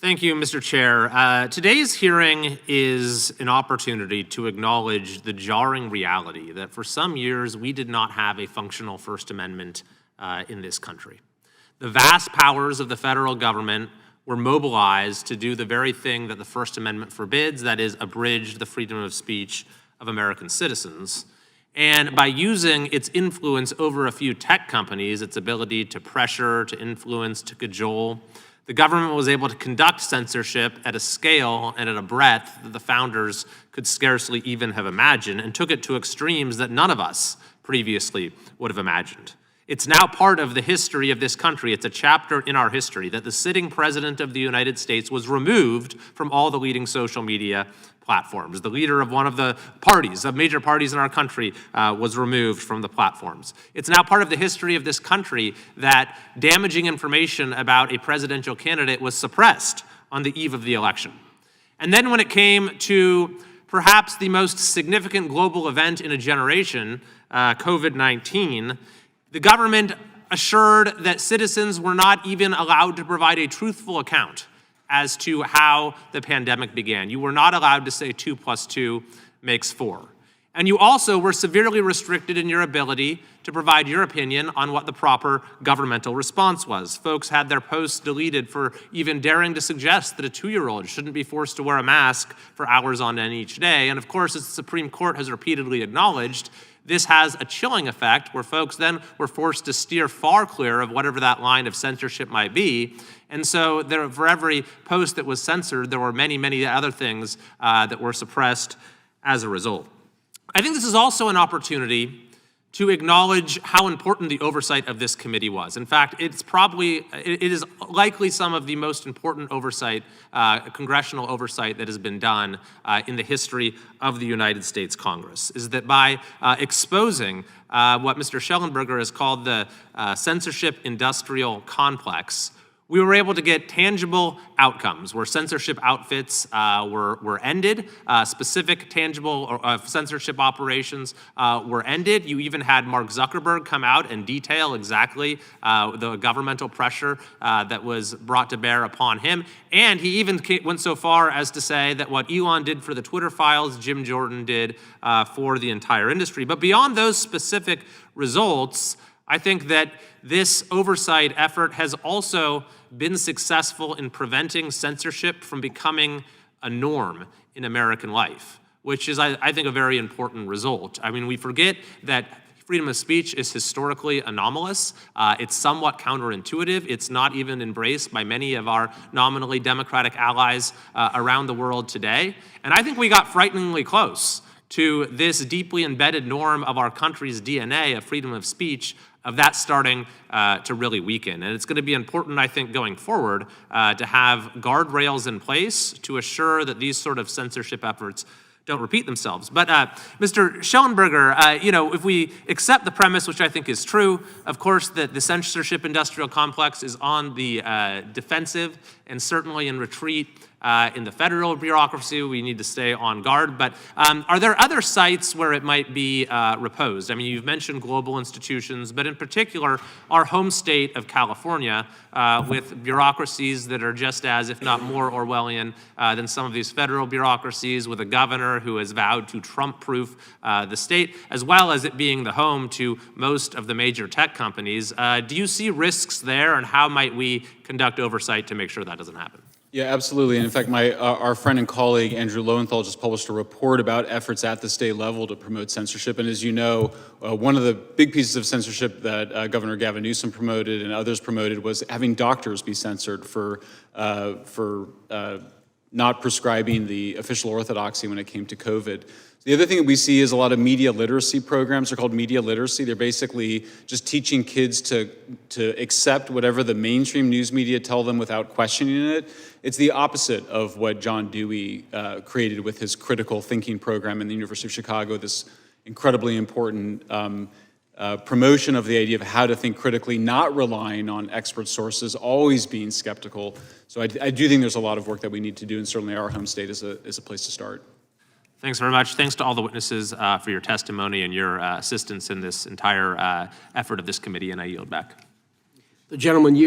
Thank you, Mr. Chair. Today's hearing is an opportunity to acknowledge the jarring reality that for some years we did not have a functional First Amendment in this country. The vast powers of the federal government were mobilized to do the very thing that the First Amendment forbids, that is, abridge the freedom of speech of American citizens. And by using its influence over a few tech companies, its ability to pressure, to influence, to cajole, the government was able to conduct censorship at a scale and at a breadth that the founders could scarcely even have imagined, and took it to extremes that none of us previously would have imagined. It's now part of the history of this country. It's a chapter in our history that the sitting president of the United States was removed from all the leading social media platforms. The leader of one of the parties, of major parties in our country, was removed from the platforms. It's now part of the history of this country that damaging information about a presidential candidate was suppressed on the eve of the election. And then when it came to perhaps the most significant global event in a generation, COVID-19, the government assured that citizens were not even allowed to provide a truthful account as to how the pandemic began. You were not allowed to say 2 + 2 makes 4. And you also were severely restricted in your ability to provide your opinion on what the proper governmental response was. Folks had their posts deleted for even daring to suggest that a 2-year-old shouldn't be forced to wear a mask for hours on end each day. And of course, as the Supreme Court has repeatedly acknowledged, this has a chilling effect where folks then were forced to steer far clear of whatever that line of censorship might be. And so for every post that was censored, there were many, many other things that were suppressed as a result. I think this is also an opportunity to acknowledge how important the oversight of this committee was. In fact, it is likely some of the most important oversight, congressional oversight that has been done in the history of the United States Congress, is that by exposing what Mr. Schellenberger has called the censorship industrial complex, we were able to get tangible outcomes where censorship outfits were ended, specific tangible censorship operations were ended. You even had Mark Zuckerberg come out and detail exactly the governmental pressure that was brought to bear upon him. And he even went so far as to say that what Elon did for the Twitter files, Jim Jordan did for the entire industry. But beyond those specific results, I think that this oversight effort has also been successful in preventing censorship from becoming a norm in American life, which is, I think, a very important result. I mean, we forget that freedom of speech is historically anomalous. It's somewhat counterintuitive. It's not even embraced by many of our nominally democratic allies around the world today. And I think we got frighteningly close to this deeply embedded norm of our country's DNA of freedom of speech, of that starting to really weaken. And it's going to be important, I think, going forward to have guardrails in place to assure that these sort of censorship efforts don't repeat themselves. But Mr. Schellenberger, if we accept the premise, which I think is true, of course, that the censorship industrial complex is on the defensive and certainly in retreat in the federal bureaucracy, we need to stay on guard. But are there other sites where it might be reposed? I mean, you've mentioned global institutions, but in particular, our home state of California, with bureaucracies that are just as, if not more Orwellian than some of these federal bureaucracies, with a governor who has vowed to Trump-proof the state, as well as it being the home to most of the major tech companies. Do you see risks there, and how might we conduct oversight to make sure that doesn't happen? Yeah, absolutely. And in fact, our friend and colleague, Andrew Lowenthal, just published a report about efforts at the state level to promote censorship. And as you know, one of the big pieces of censorship that Governor Gavin Newsom promoted and others promoted was having doctors be censored for not prescribing the official orthodoxy when it came to COVID. The other thing that we see is a lot of media literacy programs. They're called media literacy. They're basically just teaching kids to accept whatever the mainstream news media tell them without questioning it. It's the opposite of what John Dewey created with his critical thinking program in the University of Chicago, this incredibly important promotion of the idea of how to think critically, not relying on expert sources, always being skeptical. So I do think there's a lot of work that we need to do, and certainly our home state is a place to start. Thanks very much. Thanks to all the witnesses for your testimony and your assistance in this entire effort of this committee, and I yield back. The gentleman yields.